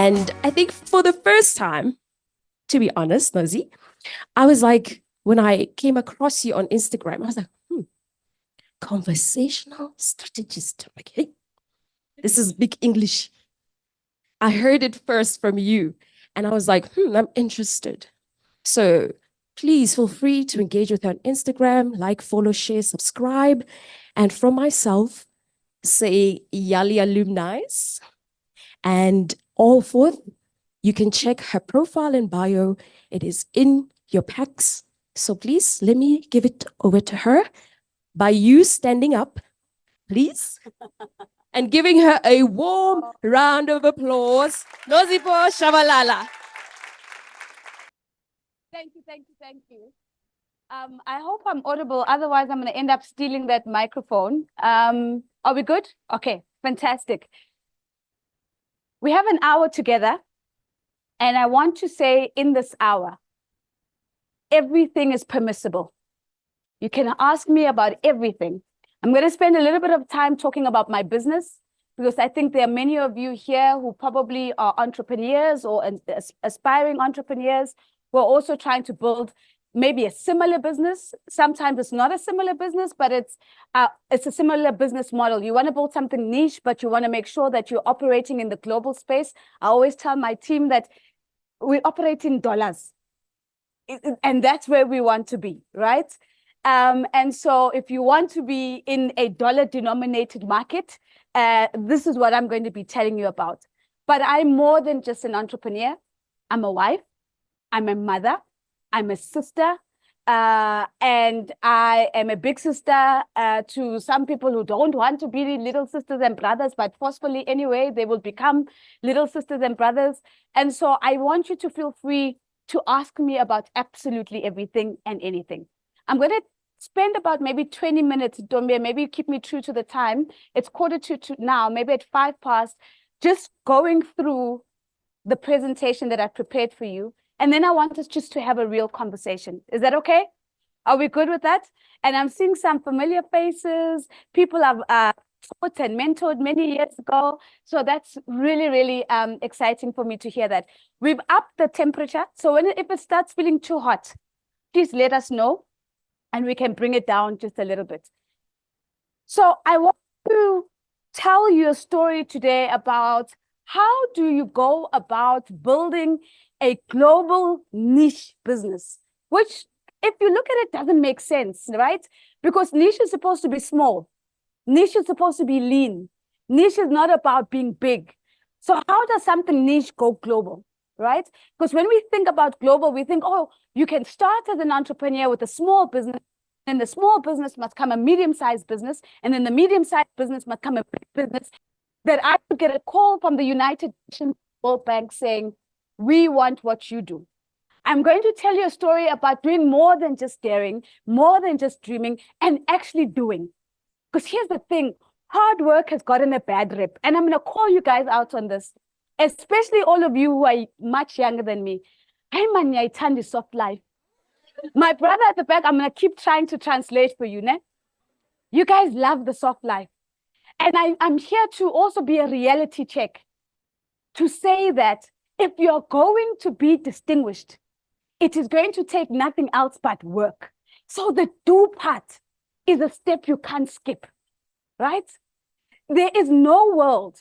And I think for the first time, to be honest, Nosy, I was like, when I came across you on Instagram, I was like, conversational strategist. I'm like, hey, this is big English. I heard it first from you. And I was like, I'm interested. So please feel free to engage with her on Instagram, like, follow, share, subscribe. And from myself, say Yali alumni. And all forth, you can check her profile and bio. It is in your packs. So please let me give it over to her by you standing up, please, and giving her a warm round of applause. Nozipho, Tshabalala. Thank you, thank you, thank you. I hope I'm audible. Otherwise, I'm going to end up stealing that microphone. Are we good? Okay, fantastic. We have an hour together. And I want to say in this hour, everything is permissible. You can ask me about everything. I'm going to spend a little bit of time talking about my business, because I think there are many of you here who probably are entrepreneurs or aspiring entrepreneurs who are also trying to build maybe a similar business. Sometimes it's not a similar business, but it's a similar business model. You want to build something niche, but you want to make sure that you're operating in the global space. I always tell my team that we operate in dollars, and that's where we want to be, right? And so if you want to be in a dollar-denominated market, this is what I'm going to be telling you about. But I'm more than just an entrepreneur. I'm a wife. I'm a mother. I'm a sister. And I am a big sister to some people who don't want to be little sisters and brothers, but forcefully anyway, they will become little sisters and brothers. And so I want you to feel free to ask me about absolutely everything and anything. I'm going to spend about maybe 20 minutes, Dombe, maybe keep me true to the time. It's 1:45 now, maybe at 5 past, just going through the presentation that I prepared for you. And then I want us just to have a real conversation. Is that okay? Are we good with that? And I'm seeing some familiar faces. People I've taught and mentored many years ago. So that's really, really exciting for me to hear that. We've upped the temperature. So if it starts feeling too hot, please let us know and we can bring it down just a little bit. So I want to tell you a story today about how do you go about building a global niche business, which, if you look at it, doesn't make sense, right? Because niche is supposed to be small. Niche is supposed to be lean. Niche is not about being big. So how does something niche go global, right? Because when we think about global, we think, oh, you can start as an entrepreneur with a small business, and the small business must become a medium-sized business, and then the medium-sized business must become a big business. That I would get a call from the United Nations World Bank saying, we want what you do. I'm going to tell you a story about doing more than just daring, more than just dreaming, and actually doing. Because here's the thing, hard work has gotten a bad rep. And I'm going to call you guys out on this, especially all of you who are much younger than me. I'm a soft life. My brother at the back, I'm going to keep trying to translate for you. Ne? You guys love the soft life. And I'm here to also be a reality check, to say that if you're going to be distinguished, it is going to take nothing else but work. So the do part is a step you can't skip, right? There is no world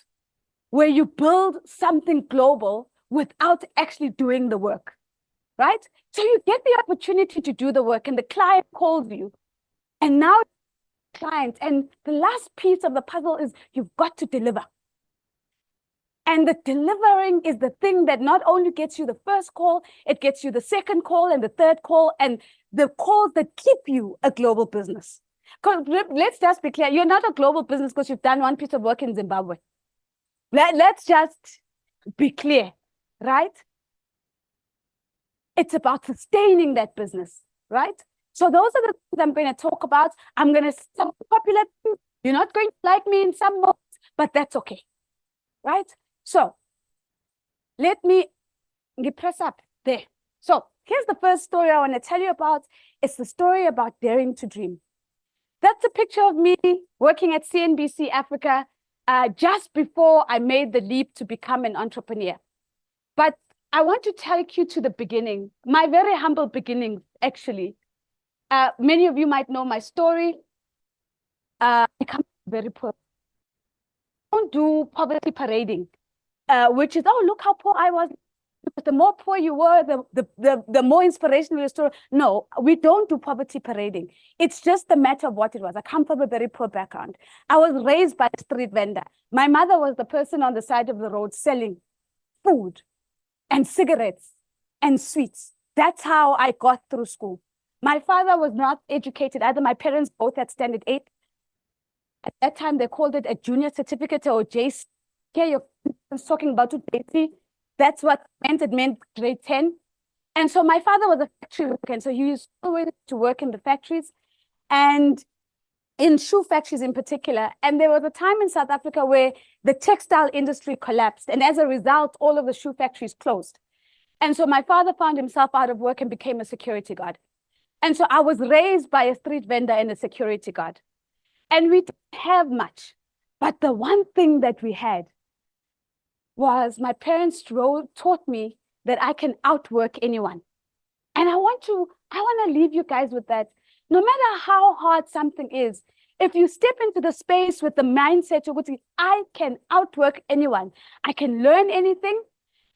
where you build something global without actually doing the work, right? So you get the opportunity to do the work and the client calls you. And now client, and the last piece of the puzzle is you've got to deliver. And the delivering is the thing that not only gets you the first call, it gets you the second call and the third call and the calls that keep you a global business. Because let's just be clear, you're not a global business because you've done one piece of work in Zimbabwe. Let's just be clear, right? It's about sustaining that business, right? So those are the things I'm going to talk about. I'm going to some popular things. You're not going to like me in some moments, but that's okay, right? So let me press up there. So here's the first story I want to tell you about. It's the story about daring to dream. That's a picture of me working at CNBC Africa just before I made the leap to become an entrepreneur. But I want to take you to the beginning, my very humble beginnings, actually. Many of you might know my story. I come very poor. Don't do poverty parading, which is, oh, look how poor I was. But the more poor you were, the more inspirational your story. No, we don't do poverty parading. It's just the matter of what it was. I come from a very poor background. I was raised by a street vendor. My mother was the person on the side of the road selling food and cigarettes and sweets. That's how I got through school. My father was not educated either. My parents both had standard 8. At that time, they called it a junior certificate or JC. Okay, you're talking about JC. That's what it meant grade 10. And so my father was a factory worker, and so he used to work in the factories and in shoe factories in particular. And there was a time in South Africa where the textile industry collapsed. And as a result, all of the shoe factories closed. And so my father found himself out of work and became a security guard. And so I was raised by a street vendor and a security guard. And we didn't have much. But the one thing that we had was my parents taught me that I can outwork anyone. And I want to leave you guys with that. No matter how hard something is, if you step into the space with the mindset of I can outwork anyone, I can learn anything.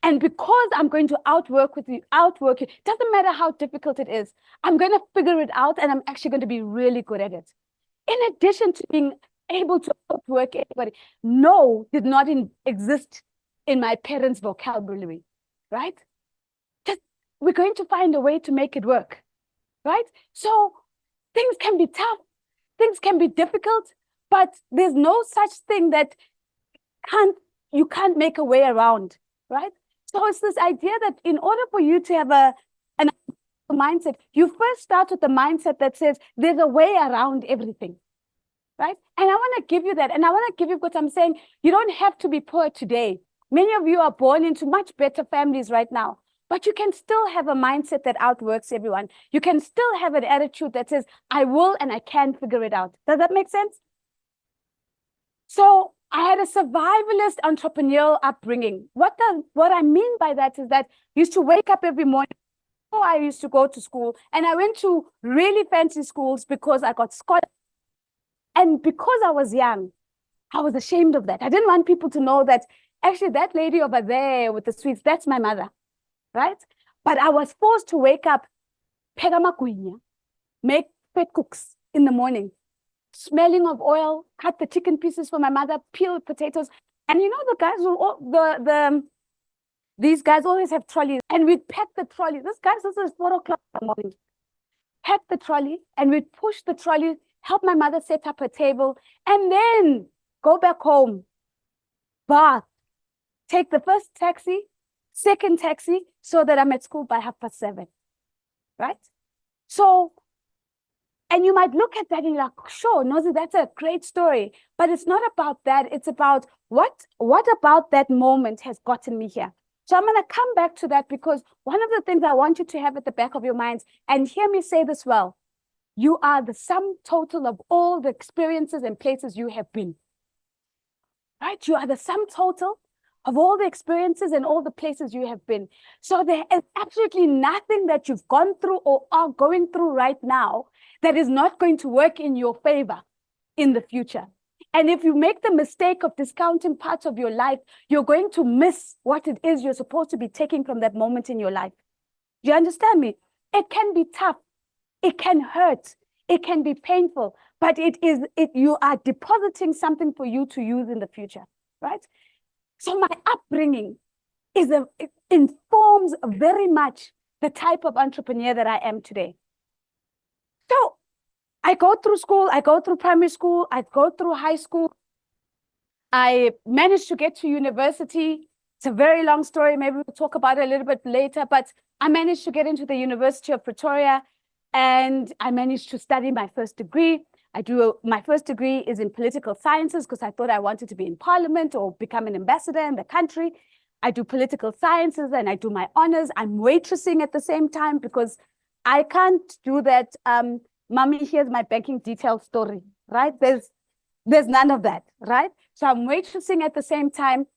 And because I'm going to outwork you, doesn't matter how difficult it is, I'm going to figure it out and I'm actually going to be really good at it. In addition to being able to outwork anybody, no did not exist in my parents' vocabulary, right? Just, we're going to find a way to make it work, right? So things can be tough, things can be difficult, but there's no such thing that you can't make a way around, right? So it's this idea that in order for you to have an mindset, you first start with the mindset that says there's a way around everything, right? And I want to give you that. And I want to give you what I'm saying. You don't have to be poor today. Many of you are born into much better families right now, but you can still have a mindset that outworks everyone. You can still have an attitude that says, I will and I can figure it out. Does that make sense? So I had a survivalist entrepreneurial upbringing. What I mean by that is that I used to wake up every morning. I used to go to school, and I went to really fancy schools because I got scholarships. And because I was young, I was ashamed of that. I didn't want people to know that actually that lady over there with the sweets, that's my mother, right? But I was forced to wake up, pheka magwinya, make pet cooks in the morning, smelling of oil, cut the chicken pieces for my mother, peel potatoes. And you know, the guys will, these guys always have trolleys, and we'd pack the trolley. This is 4 o'clock in the morning. Pack the trolley, and we'd push the trolley, help my mother set up her table, and then go back home, bath, take the first taxi, second taxi, so that I'm at school by 7:30, right? So, and you might look at that and you're like, sure, Nozi, that's a great story. But it's not about that. It's about what about that moment has gotten me here. So I'm going to come back to that, because one of the things I want you to have at the back of your minds, and hear me say this well, you are the sum total of all the experiences and places you have been, right? You are the sum total of all the experiences and all the places you have been. So there is absolutely nothing that you've gone through or are going through right now that is not going to work in your favor in the future. And if you make the mistake of discounting parts of your life, you're going to miss what it is you're supposed to be taking from that moment in your life. Do you understand me? It can be tough. It can hurt. It can be painful, but you are depositing something for you to use in the future, right? So my upbringing it informs very much the type of entrepreneur that I am today. So I go through school, I go through primary school, I go through high school. I managed to get to university. It's a very long story. Maybe we'll talk about it a little bit later, but I managed to get into the University of Pretoria, and I managed to study my first degree. My first degree is in political sciences, because I thought I wanted to be in parliament or become an ambassador in the country. I do political sciences and I do my honors. I'm waitressing at the same time, because I can't do that. Mommy, here's my banking detail story, right? There's none of that, right? So I'm waitressing at the same time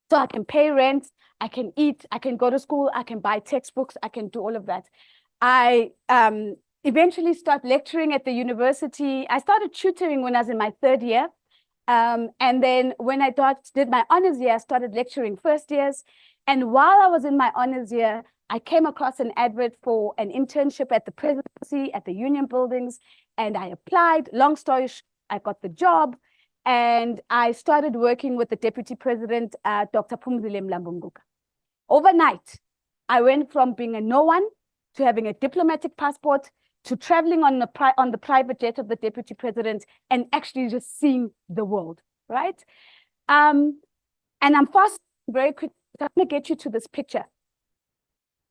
so I can pay rent. I can eat, I can go to school, I can buy textbooks, I can do all of that. I eventually start lecturing at the university. I started tutoring when I was in my 3rd year. And then when I did my honors year, I started lecturing first years. And while I was in my honors year, I came across an advert for an internship at the presidency, at the union buildings, and I applied. Long story short, I got the job, and I started working with the deputy president, Dr. Phumzile Mlambo-Ngcuka. Overnight, I went from being a no one to having a diplomatic passport to traveling on the private jet of the deputy president and actually just seeing the world, right? And I'm fast, very quick. I'm going to get you to this picture.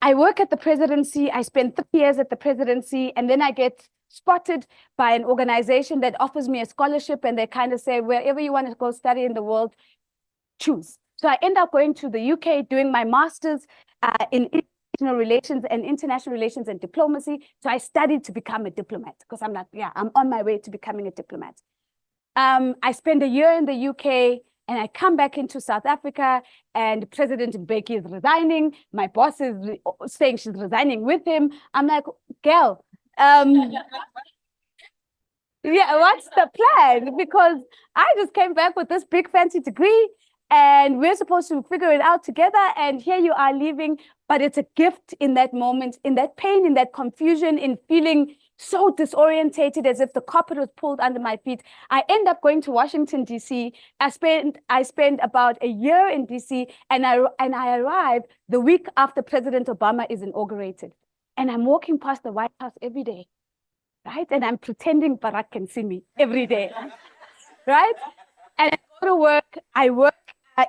I work at the presidency. I spend 3 years at the presidency, and then I get spotted by an organization that offers me a scholarship, and they kind of say, wherever you want to go study in the world, choose. So I end up going to the UK, doing my master's in international relations and diplomacy. So I studied to become a diplomat because I'm like, yeah, I'm on my way to becoming a diplomat. I spend a year in the UK, and I come back into South Africa, and President Mbeki is resigning. My boss is saying she's resigning with him. I'm like, girl, yeah, what's the plan? Because I just came back with this big fancy degree, and we're supposed to figure it out together. And here you are leaving, but it's a gift in that moment, in that pain, in that confusion, in feeling so disorientated, as if the carpet was pulled under my feet. I end up going to Washington, D.C. I spent about a year in D.C. and I arrived the week after President Obama is inaugurated. And I'm walking past the White House every day, right? And I'm pretending Barack can see me every day, right? And I go to work. I work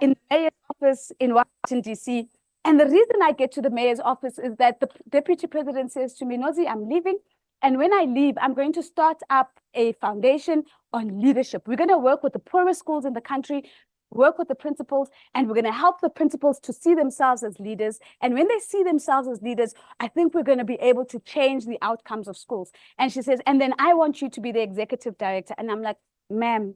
in the mayor's office in Washington, D.C. And the reason I get to the mayor's office is that the deputy president says to me, Nozi, I'm leaving. And when I leave, I'm going to start up a foundation on leadership. We're going to work with the poorest schools in the country, work with the principals, and we're going to help the principals to see themselves as leaders. And when they see themselves as leaders, I think we're going to be able to change the outcomes of schools. And she says, and then I want you to be the executive director. And I'm like, ma'am,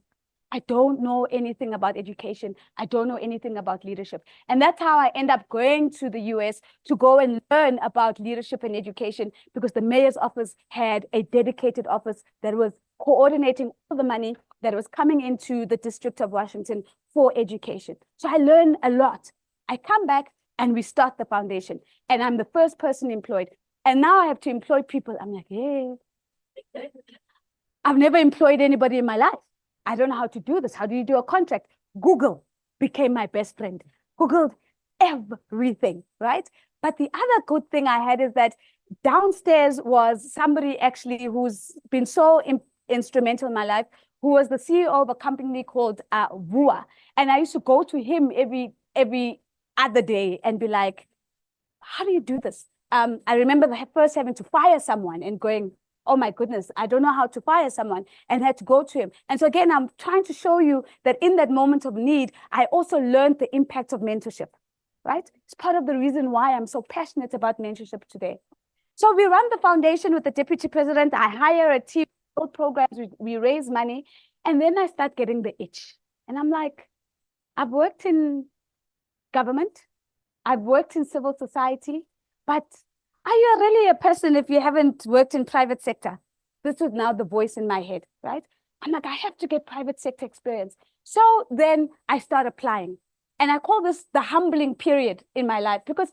I don't know anything about education. I don't know anything about leadership. And that's how I end up going to the US to go and learn about leadership and education, because the mayor's office had a dedicated office that was coordinating all the money that was coming into the District of Washington for education. So I learned a lot. I come back and we start the foundation, and I'm the first person employed. And now I have to employ people. I'm like, yeah, I've never employed anybody in my life. I don't know how to do this. How do you do a contract? Google became my best friend. Googled everything, right? But the other good thing I had is that downstairs was somebody actually who's been so instrumental in my life, who was the CEO of a company called Vua. And I used to go to him every other day and be like, how do you do this? I remember first having to fire someone and going, oh my goodness, I don't know how to fire someone, and had to go to him. And so again, I'm trying to show you that in that moment of need, I also learned the impact of mentorship, right? It's part of the reason why I'm so passionate about mentorship today. So we run the foundation with the deputy president. I hire a team, build programs, we raise money, and then I start getting the itch. And I'm like, I've worked in government, I've worked in civil society, but are you really a person if you haven't worked in private sector? This is now the voice in my head, right? I'm like, I have to get private sector experience. So then I start applying. And I call this the humbling period in my life, because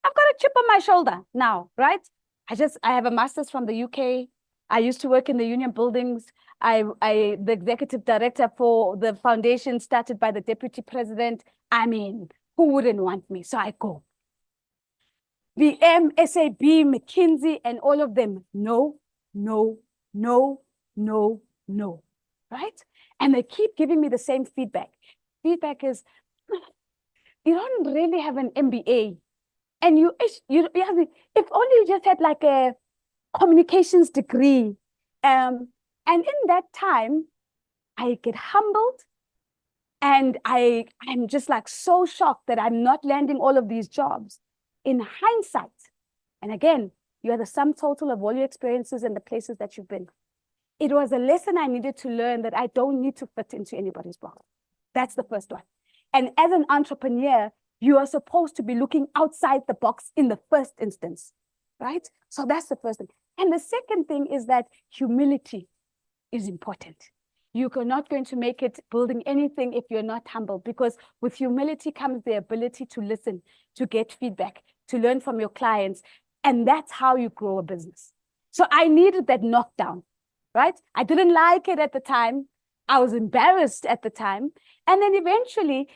I've got a chip on my shoulder now, right? I have a master's from the UK. I used to work in the union buildings. The executive director for the foundation started by the deputy president. I mean, who wouldn't want me? So I go. BM, SAB, McKinsey, and all of them, no, no, no, no, no, right? And they keep giving me the same feedback. Feedback is, you don't really have an MBA. And if only you just had like a communications degree. And in that time, I get humbled, and I'm just like so shocked that I'm not landing all of these jobs. In hindsight, and again, you are the sum total of all your experiences and the places that you've been. It was a lesson I needed to learn, that I don't need to fit into anybody's box. That's the first one. And as an entrepreneur, You are supposed to be looking outside the box in the first instance, right? So that's the first thing. And the second thing is that humility is important. You are not going to make it building anything if you're not humble, because with humility comes the ability to listen, to get feedback, to learn from your clients. And that's how you grow a business. So I needed that knockdown, right? I didn't like it at the time. I was embarrassed at the time. And then eventually,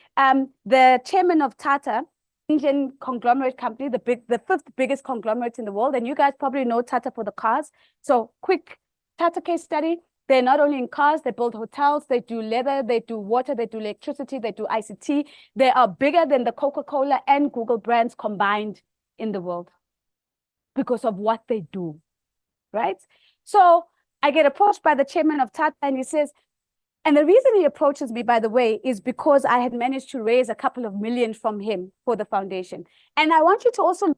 the chairman of Tata, Indian conglomerate company, the fifth biggest conglomerate in the world, and you guys probably know Tata for the cars. So quick Tata case study. They're not only in cars, they build hotels, they do leather, they do water, they do electricity, they do ICT. They are bigger than the Coca-Cola and Google brands combined in the world because of what they do, right? So I get approached by the chairman of Tata, and he says, and the reason he approaches me, by the way, is because I had managed to raise a couple of million from him for the foundation. And I want you to also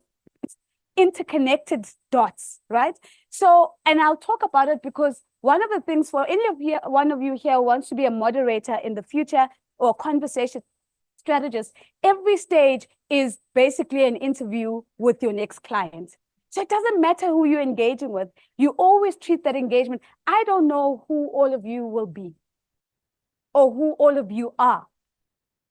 interconnected dots, right? So, and I'll talk about it because one of the things for one of you here wants to be a moderator in the future or conversation strategist, every stage is basically an interview with your next client. So it doesn't matter who you're engaging with. You always treat that engagement. I don't know who all of you will be or who all of you are,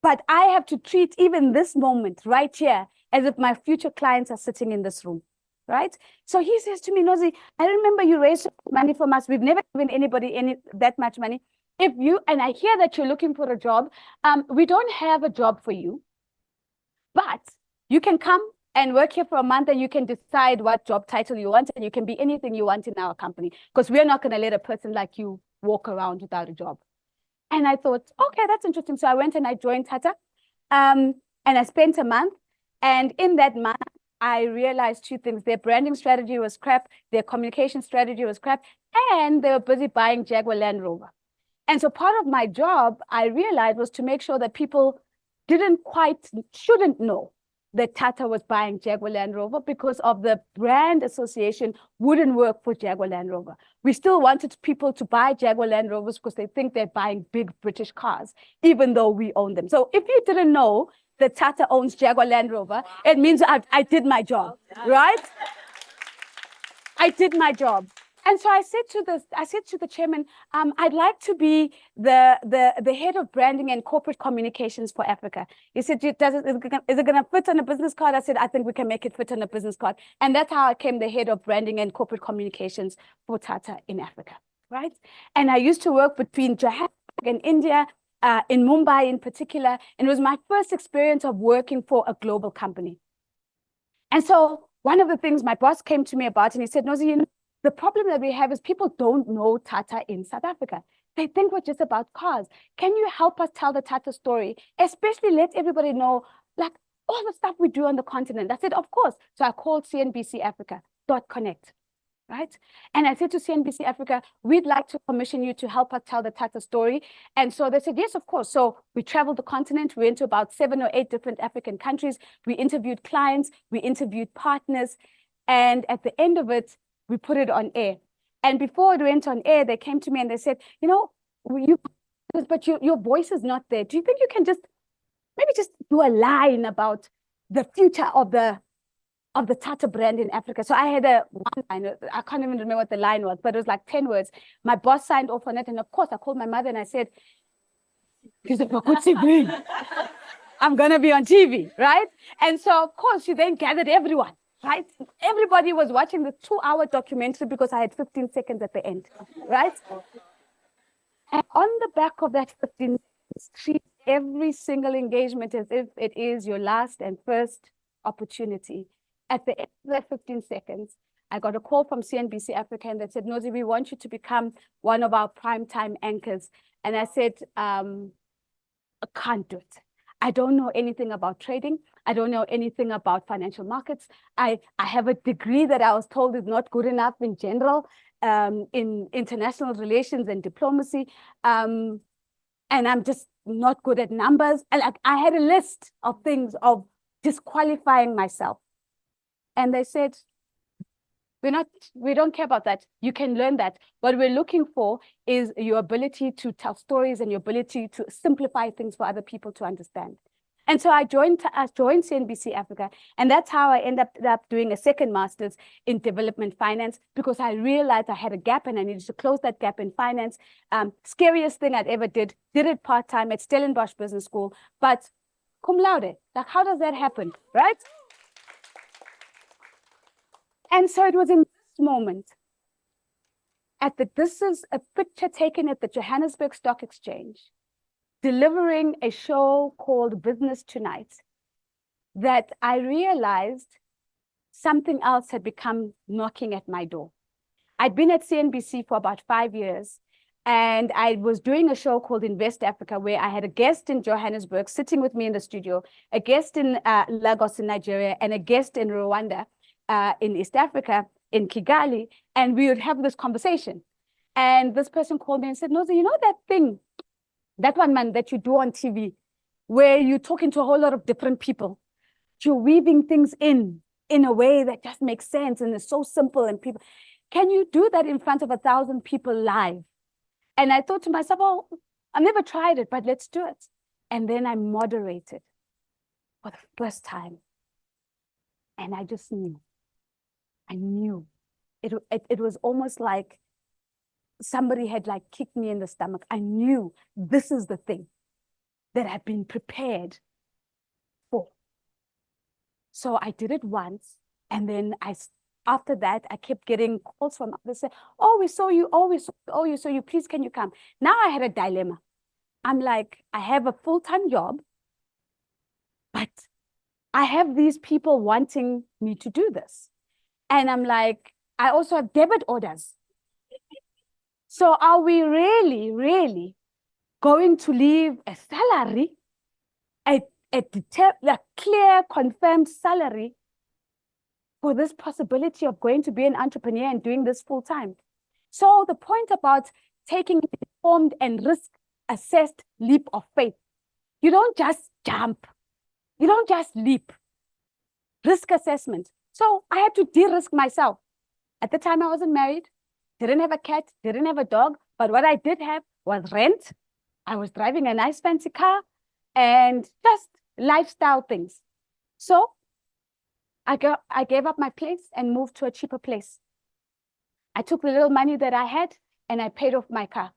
but I have to treat even this moment right here as if my future clients are sitting in this room, right? So he says to me, Nozi, I remember you raised money from us. We've never given anybody that much money. If you, and I hear that you're looking for a job, we don't have a job for you, but you can come and work here for a month and you can decide what job title you want, and you can be anything you want in our company, because we're not going to let a person like you walk around without a job. And I thought, okay, that's interesting. So I went and I joined Tata, and I spent a month. And in that month, I realized two things. Their branding strategy was crap. Their communication strategy was crap. And they were busy buying Jaguar Land Rover. And so part of my job, I realized, was to make sure that people shouldn't know that Tata was buying Jaguar Land Rover, because of the brand association wouldn't work for Jaguar Land Rover. We still wanted people to buy Jaguar Land Rovers because they think they're buying big British cars, even though we own them. So if you didn't know that Tata owns Jaguar Land Rover, it means I did my job, right? I did my job. And so I said to the chairman, I'd like to be the head of branding and corporate communications for Africa. He said, is it going to fit on a business card? I said, I think we can make it fit on a business card. And that's how I became the head of branding and corporate communications for Tata in Africa, right? And I used to work between Johannesburg and India, in Mumbai in particular. And it was my first experience of working for a global company. And so one of the things my boss came to me about, and he said, Nozi, the problem that we have is people don't know Tata in South Africa. They think we're just about cars. Can you help us tell the Tata story? Especially let everybody know, like, all the stuff we do on the continent. I said, of course. So I called CNBC Africa.connect, right? And I said to CNBC Africa, we'd like to commission you to help us tell the Tata story. And so they said, yes, of course. So we traveled the continent. We went to about 7 or 8 different African countries. We interviewed clients. We interviewed partners. And at the end of it, we put it on air. And before it went on air, they came to me and they said, you know, but your voice is not there. Do you think you can maybe just do a line about the future of the Tata brand in Africa? So I had one line. I can't even remember what the line was, but it was like 10 words. My boss signed off on it. And of course, I called my mother and I said, I'm going to be on TV, right? And so, of course, she then gathered everyone. Right? Everybody was watching the 2-hour documentary because I had 15 seconds at the end, right? And on the back of that 15 seconds, treat every single engagement as if it is your last and first opportunity. At the end of that 15 seconds, I got a call from CNBC Africa and they said, Nozi, we want you to become one of our primetime anchors. And I said, I can't do it. I don't know anything about trading. I don't know anything about financial markets. I have a degree that I was told is not good enough in general, in international relations and diplomacy. And I'm just not good at numbers. And I had a list of things of disqualifying myself. And they said, we don't care about that. You can learn that. What we're looking for is your ability to tell stories and your ability to simplify things for other people to understand. And so I joined CNBC Africa, and that's how I ended up doing a second master's in development finance, because I realized I had a gap and I needed to close that gap in finance. Scariest thing I'd ever did it part-time at Stellenbosch Business School, but cum laude. Like, how does that happen, right? And so it was in this moment, this is a picture taken at the Johannesburg Stock Exchange, delivering a show called Business Tonight, that I realized something else had become knocking at my door. I'd been at CNBC for about 5 years, and I was doing a show called Invest Africa, where I had a guest in Johannesburg sitting with me in the studio, a guest in Lagos in Nigeria, and a guest in Rwanda, in East Africa, in Kigali, and we would have this conversation. And this person called me and said, Nozi, you know that thing, that one man that you do on TV, where you're talking to a whole lot of different people, you're weaving things in a way that just makes sense and is so simple, and people, can you do that in front of 1,000 people live? And I thought to myself, oh, I've never tried it, but let's do it. And then I moderated for the first time. And I just knew. I knew. It was almost like somebody had like kicked me in the stomach. I knew this is the thing that I've been prepared for. So I did it once, and then after that, I kept getting calls from others saying, oh, we saw you, oh, you saw you, please, can you come? Now I had a dilemma. I'm like, I have a full-time job, but I have these people wanting me to do this. And I'm like, I also have debit orders. So are we really, really going to leave a salary, a clear, confirmed salary, for this possibility of going to be an entrepreneur and doing this full time? So the point about taking an informed and risk-assessed leap of faith, you don't just jump. You don't just leap. Risk assessment. So I had to de-risk myself. At the time, I wasn't married, didn't have a cat, didn't have a dog, but what I did have was rent. I was driving a nice fancy car and just lifestyle things. So I gave up my place and moved to a cheaper place. I took the little money that I had and I paid off my car.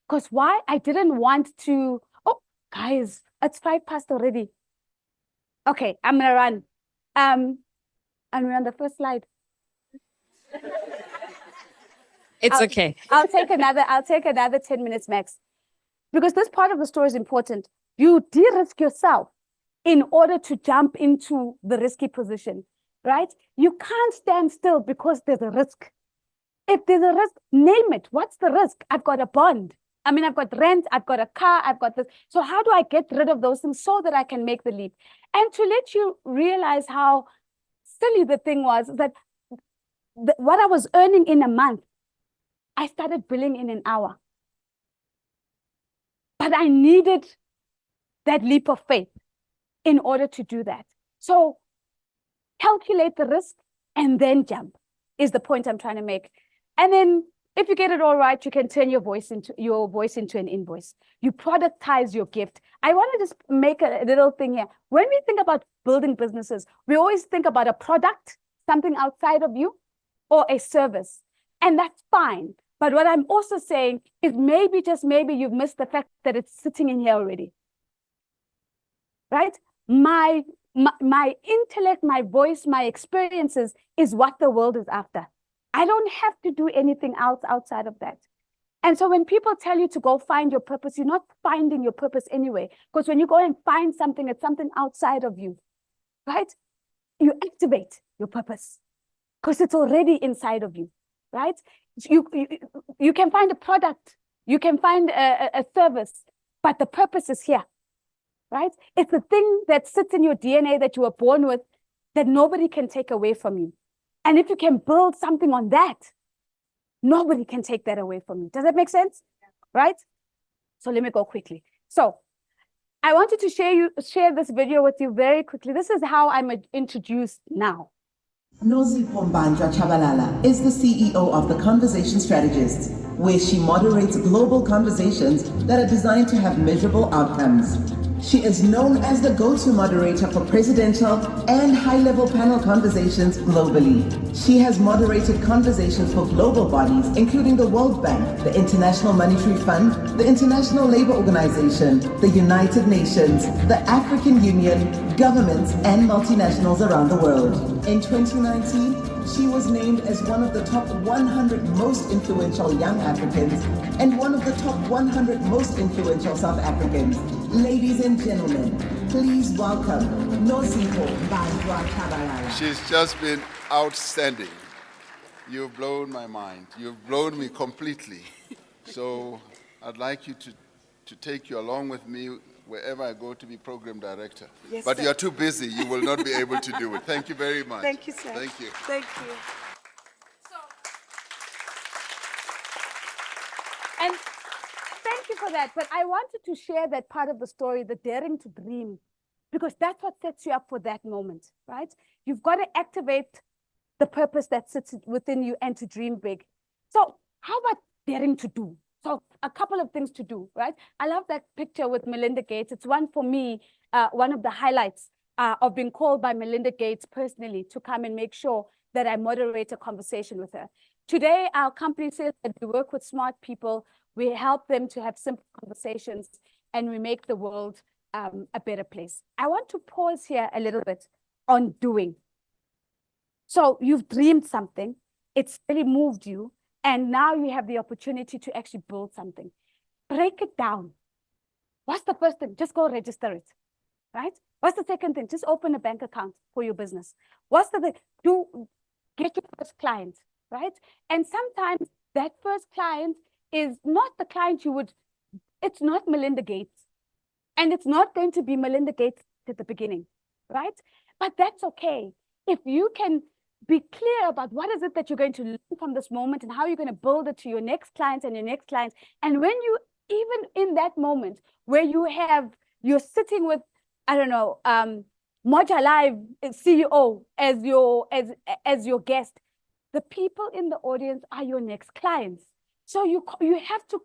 Because why? I didn't want to, oh, guys, it's 5 past already. Okay, I'm gonna run. And we're on the first slide. Okay. I'll take another 10 minutes max. Because this part of the story is important. You de-risk yourself in order to jump into the risky position, right? You can't stand still because there's a risk. If there's a risk, name it. What's the risk? I've got a bond. I mean, I've got rent, I've got a car, I've got this. So how do I get rid of those things so that I can make the leap? And to let you realize how silly the thing was, that what I was earning in a month, I started billing in an hour. But I needed that leap of faith in order to do that. So calculate the risk and then jump is the point I'm trying to make. And then if you get it all right, you can turn your voice into an invoice. You productize your gift. I want to just make a little thing here. When we think about building businesses, we always think about a product, something outside of you, or a service. And that's fine. But what I'm also saying is maybe, just maybe, you've missed the fact that it's sitting in here already. Right? My intellect, my voice, my experiences is what the world is after. I don't have to do anything else outside of that. And so when people tell you to go find your purpose, you're not finding your purpose anyway. Because when you go and find something, it's something outside of you, right? You activate your purpose because it's already inside of you, right? You can find a product, you can find a service, but the purpose is here, right? It's the thing that sits in your DNA that you were born with that nobody can take away from you. And if you can build something on that, nobody can take that away from you. Does that make sense? Right? So let me go quickly. So I wanted to share this video with you very quickly. This is how I'm introduced now. Nozipho Tshabalala is the CEO of the Conversation Strategists, where she moderates global conversations that are designed to have measurable outcomes. She is known as the go-to moderator for presidential and high-level panel conversations globally. She has moderated conversations for global bodies, including the World Bank, the International Monetary Fund, the International Labour Organization, the United Nations, the African Union, governments, and multinationals around the world. In 2019, she was named as one of the top 100 most influential young Africans and one of the top 100 most influential South Africans. Ladies and gentlemen, please welcome Nozipho Tshabalala. She's just been outstanding. You've blown my mind. You've blown me completely. So I'd like you to take you along with me wherever I go to be program director. Yes, but sir. you're too busy. You will not be able to do it. Thank you very much. Thank you, sir. Thank you. Thank you. And thank you for that. But I wanted to share that part of the story, the daring to dream, because that's what sets you up for that moment, right? You've got to activate the purpose that sits within you and to dream big. So how about daring to do? So a couple of things to do, right? I love that picture with Melinda Gates. It's one for me, one of the highlights of being called by Melinda Gates personally to come and make sure that I moderate a conversation with her. Today, our company says that we work with smart people. We help them to have simple conversations, and we make the world a better place. I want to pause here a little bit on doing. So you've dreamed something, it's really moved you, and now you have the opportunity to actually build something. Break it down. What's the first thing? Just go register it, right? What's the second thing? Just open a bank account for your business. What's the thing? Get your first client, right? And sometimes that first client is not the client it's not Melinda Gates. And it's not going to be Melinda Gates at the beginning, right? But that's okay. If you can be clear about what is it that you're going to learn from this moment and how you're going to build it to your next clients and your next clients. And when you, even in that moment where you're sitting with, I don't know, Moja Live CEO as your guest, the people in the audience are your next clients. So you have to,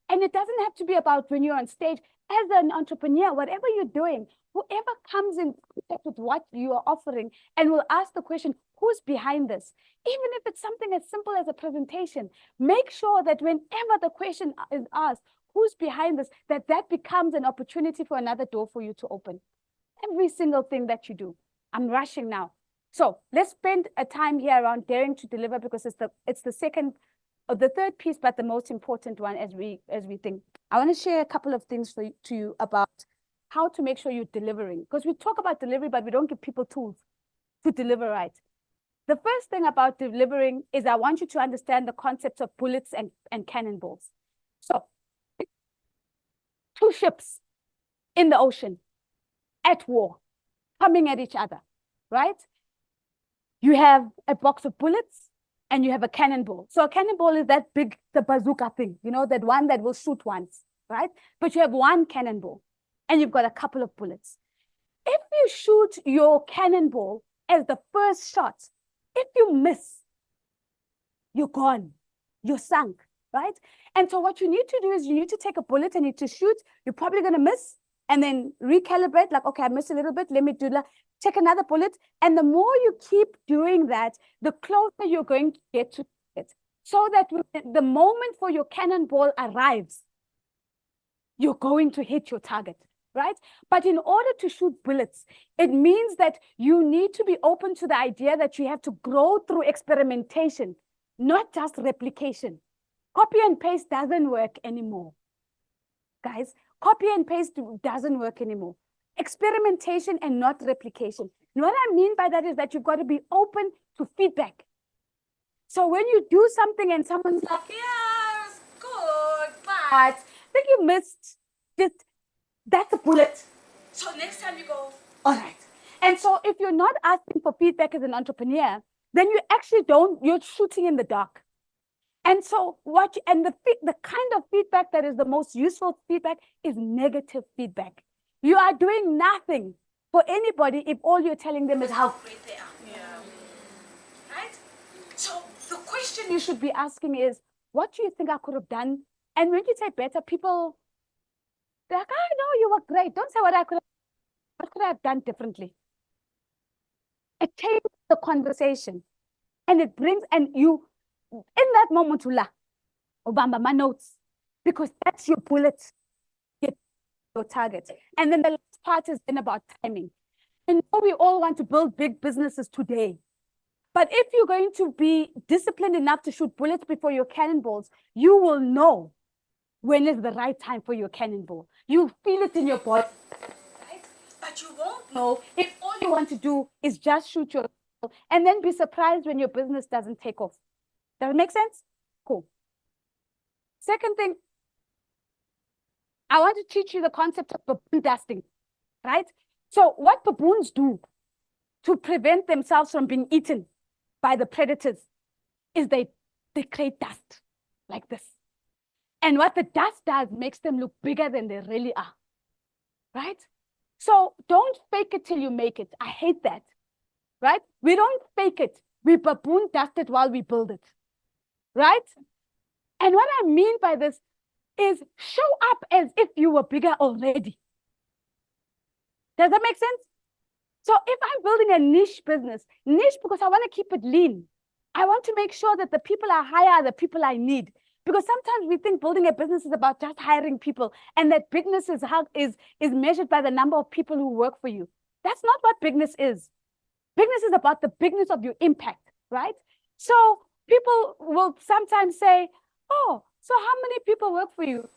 and it doesn't have to be about when you're on stage. As an entrepreneur, whatever you're doing, whoever comes in contact with what you are offering and will ask the question, who's behind this? Even if it's something as simple as a presentation, make sure that whenever the question is asked, who's behind this, that becomes an opportunity for another door for you to open. Every single thing that you do. I'm rushing now. So let's spend a time here around daring to deliver, because it's the second or the third piece, but the most important one as we think. I want to share a couple of things to you about how to make sure you're delivering, because we talk about delivery, but we don't give people tools to deliver right. The first thing about delivering is I want you to understand the concepts of bullets and cannonballs. So 2 ships in the ocean at war, coming at each other, right? You have a box of bullets and you have a cannonball. So a cannonball is that big, the bazooka thing, you know, that one that will shoot once, right? But you have one cannonball and you've got a couple of bullets. If you shoot your cannonball as the first shot, if you miss, you're gone, you're sunk, right? And so what you need to do is you need to take a bullet and you need to shoot. You're probably going to miss and then recalibrate, like, okay, I missed a little bit, let me do that. Take another bullet. And the more you keep doing that, the closer you're going to get to it. So that the moment for your cannonball arrives, you're going to hit your target, right? But in order to shoot bullets, it means that you need to be open to the idea that you have to grow through experimentation, not just replication. Copy and paste doesn't work anymore. Guys, copy and paste doesn't work anymore. Experimentation and not replication. And what I mean by that is that you've got to be open to feedback. So when you do something and someone's like, yeah, it's good, but I think you missed this, that's a bullet. So next time you go, all right. And so if you're not asking for feedback as an entrepreneur, then you actually you're shooting in the dark. And so the kind of feedback that is the most useful feedback is negative feedback. You are doing nothing for anybody if all you're telling them is how great they are. Yeah. Right? So the question you should be asking is, what do you think I could have done? And when you say better, people, they're like, oh, no, you were great. Don't say what could I have done differently. It changes the conversation. And it brings, and you, in that moment, Obama, my notes, because that's your bullet, your target. And then the last part is then about timing. And we all want to build big businesses today. But if you're going to be disciplined enough to shoot bullets before your cannonballs, you will know when is the right time for your cannonball. You'll feel it in your body, right? But you won't know if all you want to do is just shoot your and then be surprised when your business doesn't take off. Does it make sense? Cool. Second thing, I want to teach you the concept of baboon dusting, right? So what baboons do to prevent themselves from being eaten by the predators is they create dust like this. And what the dust does makes them look bigger than they really are, right? So don't fake it till you make it. I hate that, right? We don't fake it. We baboon dust it while we build it, right? And what I mean by this is show up as if you were bigger already. Does that make sense? So if I'm building a niche business, niche because I want to keep it lean. I want to make sure that the people I hire are the people I need. Because sometimes we think building a business is about just hiring people and that bigness is measured by the number of people who work for you. That's not what bigness is. Bigness is about the bigness of your impact, right? So people will sometimes say, oh, so how many people work for you?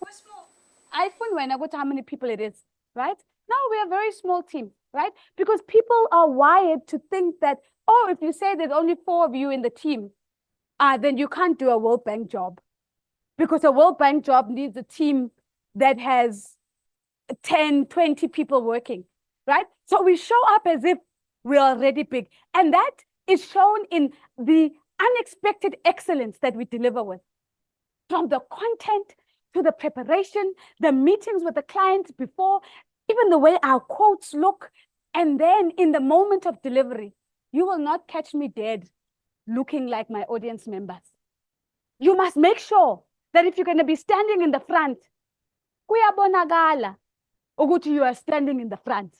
We're small. I don't know how many people it is, right? No, we're a very small team, right? Because people are wired to think that, oh, if you say there's only 4 of you in the team, then you can't do a World Bank job. Because a World Bank job needs a team that has 10, 20 people working, right? So we show up as if we're already big. And that is shown in the unexpected excellence that we deliver with. From the content to the preparation, the meetings with the clients before, even the way our quotes look, and then in the moment of delivery, you will not catch me dead looking like my audience members. You must make sure that if you're going to be standing in the front, kuyabonakala ukuthi you are standing in the front,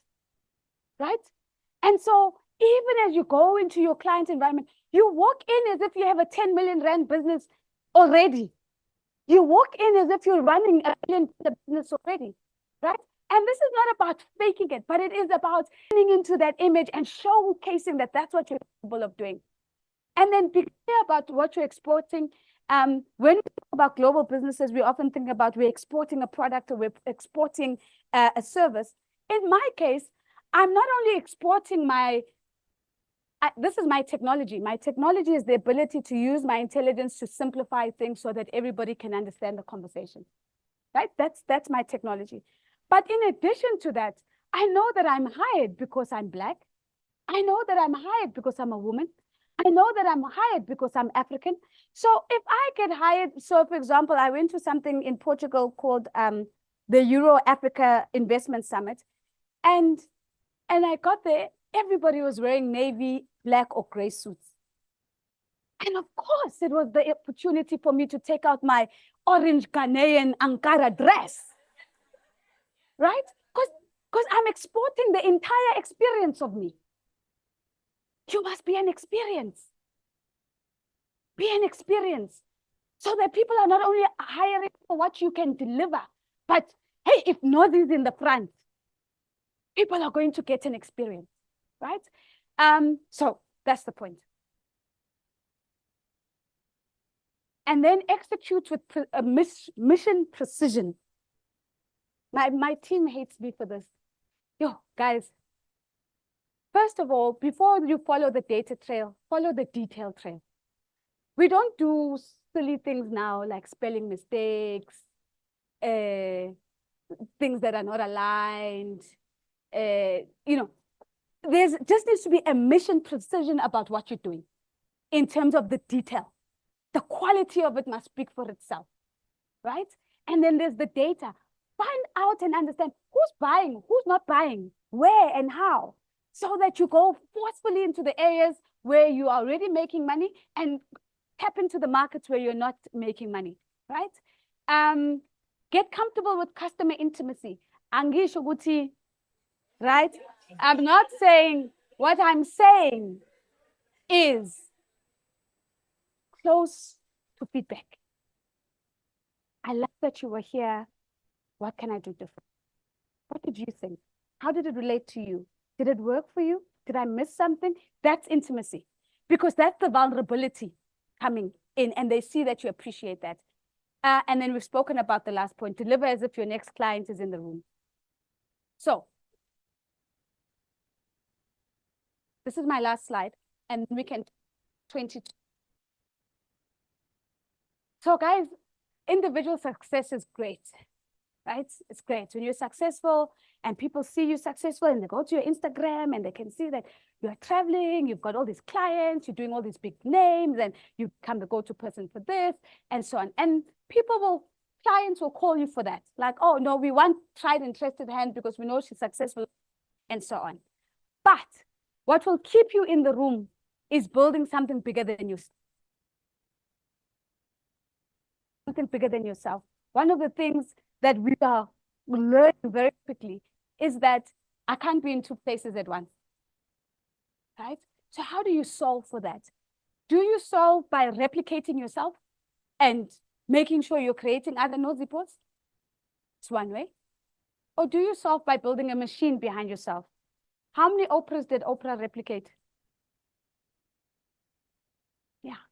right? And so even as you go into your client environment, you walk in as if you have a 10 million rand business already. You walk in as if you're running a billion business already, right? And this is not about faking it, but it is about getting into that image and showcasing that that's what you're capable of doing. And then be clear about what you're exporting. When we talk about global businesses, we often think about we're exporting a product or we're exporting a service. In my case, I'm not only exporting this is my technology. My technology is the ability to use my intelligence to simplify things so that everybody can understand the conversation, right? That's my technology. But in addition to that, I know that I'm hired because I'm Black. I know that I'm hired because I'm a woman. I know that I'm hired because I'm African. So if I get hired, so for example, I went to something in Portugal called the Euro-Africa Investment Summit. And I got there, everybody was wearing navy, black or gray suits. And of course, it was the opportunity for me to take out my orange Ghanaian Ankara dress, right? Because I'm exporting the entire experience of me. You must be an experience. Be an experience. So that people are not only hiring for what you can deliver, but hey, if Nozi's in the front, people are going to get an experience, right? So that's the point. And then execute with mission precision. My team hates me for this. Yo, guys, first of all, before you follow the data trail, follow the detail trail. We don't do silly things now like spelling mistakes, things that are not aligned. There's just needs to be a mission precision about what you're doing in terms of the detail. The quality of it must speak for itself, right? And then there's the data. Find out and understand who's buying, who's not buying, where and how, so that you go forcefully into the areas where you are already making money and tap into the markets where you're not making money, right? Get comfortable with customer intimacy. Angisho ukuthi, right? I'm not saying, what I'm saying is close to feedback. I love that you were here. What can I do different? What did you think? How did it relate to you? Did it work for you? Did I miss something? That's intimacy, because that's the vulnerability coming in, and they see that you appreciate that. And then we've spoken about the last point, deliver as if your next client is in the room. So this is my last slide, and we can 22. So guys, individual success is great, right? It's great when you're successful and people see you successful and they go to your Instagram and they can see that you're traveling, you've got all these clients, you're doing all these big names, and you become the go-to person for this and so on. And clients will call you for that. Like, oh no, we want tried and trusted hand because we know she's successful and so on. But what will keep you in the room is building something bigger than you. Something bigger than yourself. One of the things that we are learning very quickly is that I can't be in two places at once, right? So how do you solve for that? Do you solve by replicating yourself and making sure you're creating other Noziphos? It's one way. Or do you solve by building a machine behind yourself? How many Oprahs did Oprah replicate? Yeah.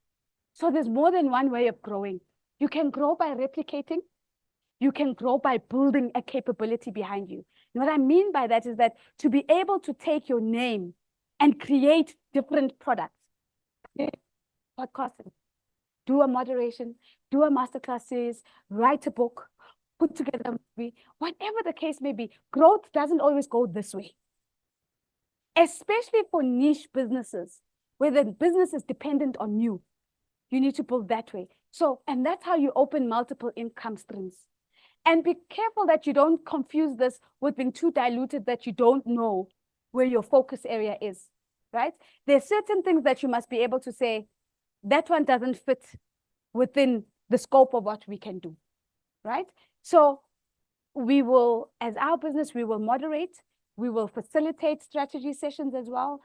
So there's more than one way of growing. You can grow by replicating. You can grow by building a capability behind you. And what I mean by that is that to be able to take your name and create different products, podcasting, do a moderation, do a masterclass series, write a book, put together a movie, whatever the case may be, growth doesn't always go this way. Especially for niche businesses, where the business is dependent on you. You need to build that way. So, and that's how you open multiple income streams. And be careful that you don't confuse this with being too diluted, that you don't know where your focus area is, right? There's certain things that you must be able to say, that one doesn't fit within the scope of what we can do, right? So we will, as our business, we will moderate, we will facilitate strategy sessions as well.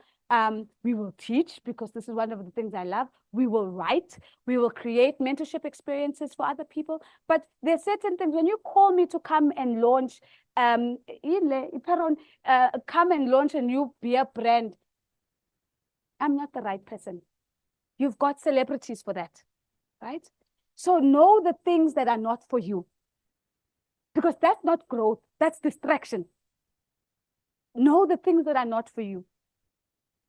We will teach, because this is one of the things I love. We will write, we will create mentorship experiences for other people. But there's certain things, when you call me to come and launch, come and launch a new beer brand, I'm not the right person. You've got celebrities for that, right? So know the things that are not for you, because that's not growth, that's distraction. Know the things that are not for you,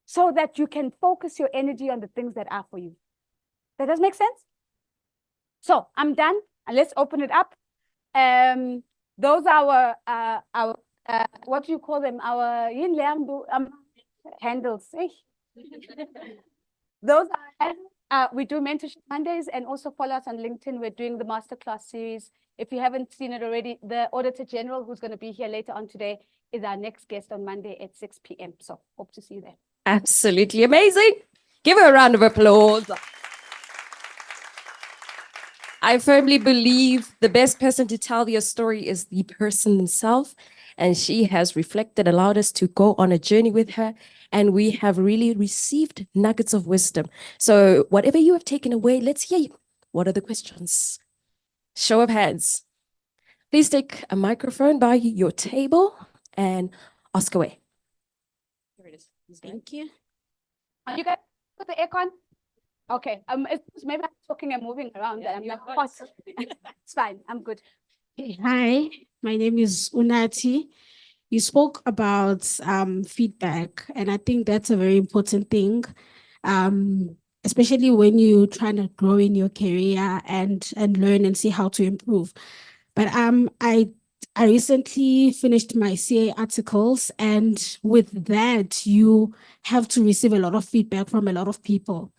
so that you can focus your energy on the things that are for you. That does make sense? So I'm done, and let's open it up. Those are our what do you call them? Our handles. Those are, we do mentorship Mondays, and also follow us on LinkedIn. We're doing the masterclass series. If you haven't seen it already, the Auditor General, who's going to be here later on today, is our next guest on Monday at 6 p.m. So hope to see you there. Absolutely amazing. Give her a round of applause. I firmly believe the best person to tell your story is the person themselves. And she has reflected, allowed us to go on a journey with her. And we have really received nuggets of wisdom. So whatever you have taken away, let's hear you. What are the questions? Show of hands. Please take a microphone by your table and ask away. Here it is. Thank you. Are you guys put the aircon? Okay. Maybe I'm talking and moving around. Yeah, I'm like, hot. It's fine. I'm good. Okay, hi, my name is Unati. You spoke about feedback, and I think that's a very important thing, especially when you're trying to grow in your career and learn and see how to improve. But I recently finished my CA articles, and with that, you have to receive a lot of feedback from a lot of people.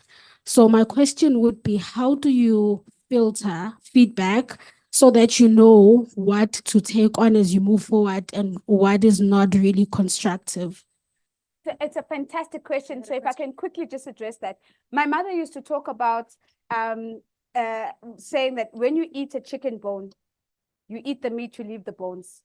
So my question would be, how do you filter feedback so that you know what to take on as you move forward and what is not really constructive? It's a fantastic question. So if I can quickly just address that. My mother used to talk about saying that when you eat a chicken bone, You eat the meat, you leave the bones.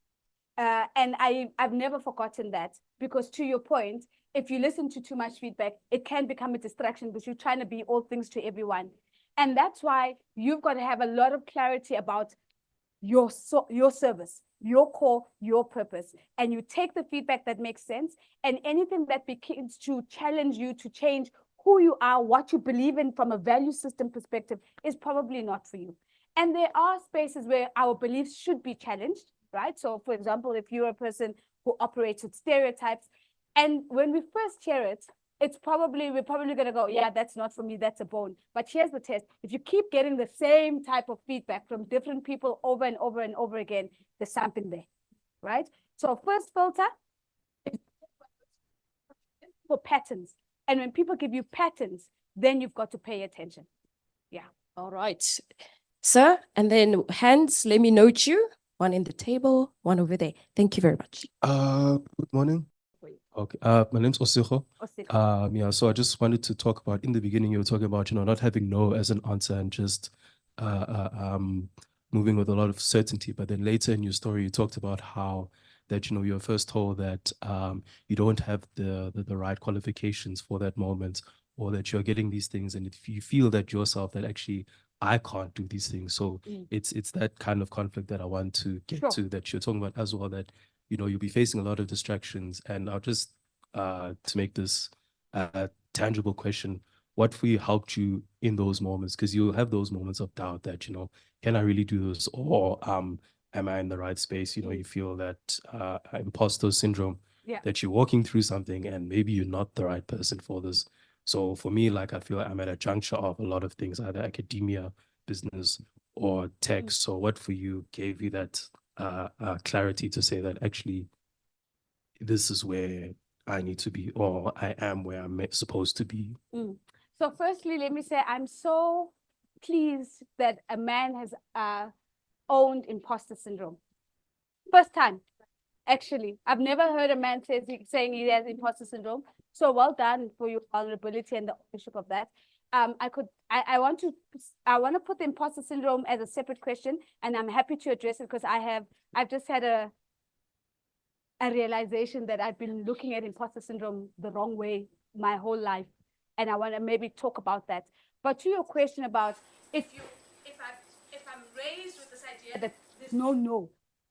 And I've never forgotten that, because to your point, if you listen to too much feedback, it can become a distraction because you're trying to be all things to everyone. And that's why you've got to have a lot of clarity about your service, your core, your purpose. And you take the feedback that makes sense, and anything that begins to challenge you to change who you are, what you believe in from a value system perspective, is probably not for you. And there are spaces where our beliefs should be challenged, right? So for example, if you're a person who operates with stereotypes, and when we first hear it, we're probably going to go, yeah, that's not for me, that's a bone. But here's the test. If you keep getting the same type of feedback from different people over and over and over again, there's something there, right? So first filter for patterns. And when people give you patterns, then you've got to pay attention. Yeah. All right, sir. And then hands, let me note you. One in the table, one over there. Thank you very much. Good morning. Okay, my name's Nozipho. Yeah, so I just wanted to talk about, in the beginning, you were talking about, not having no as an answer and just moving with a lot of certainty. But then later in your story, you talked about how that, you were first told that you don't have the right qualifications for that moment, or that you're getting these things, and if you feel that yourself that actually I can't do these things. So it's that kind of conflict that I want to get to, that you're talking about as well, that you'll be facing a lot of distractions. And I'll just to make this a tangible question, what for you helped you in those moments? Because you'll have those moments of doubt that, can I really do this, or am I in the right space? You feel that imposter syndrome, that you're walking through something and maybe you're not the right person for this. So for me, like, I feel like I'm at a juncture of a lot of things, either academia, business, or tech. So what for you gave you that clarity to say that actually this is where I need to be, or I am where I'm supposed to be? So firstly, let me say I'm so pleased that a man has owned imposter syndrome. First time, actually. I've never heard a man saying he has imposter syndrome. So well done for your vulnerability and the ownership of that. I want to put the imposter syndrome as a separate question, and I'm happy to address it because I've just had a realization that I've been looking at imposter syndrome the wrong way my whole life, and I want to maybe talk about that. But to your question about if I'm raised with this idea that there's no,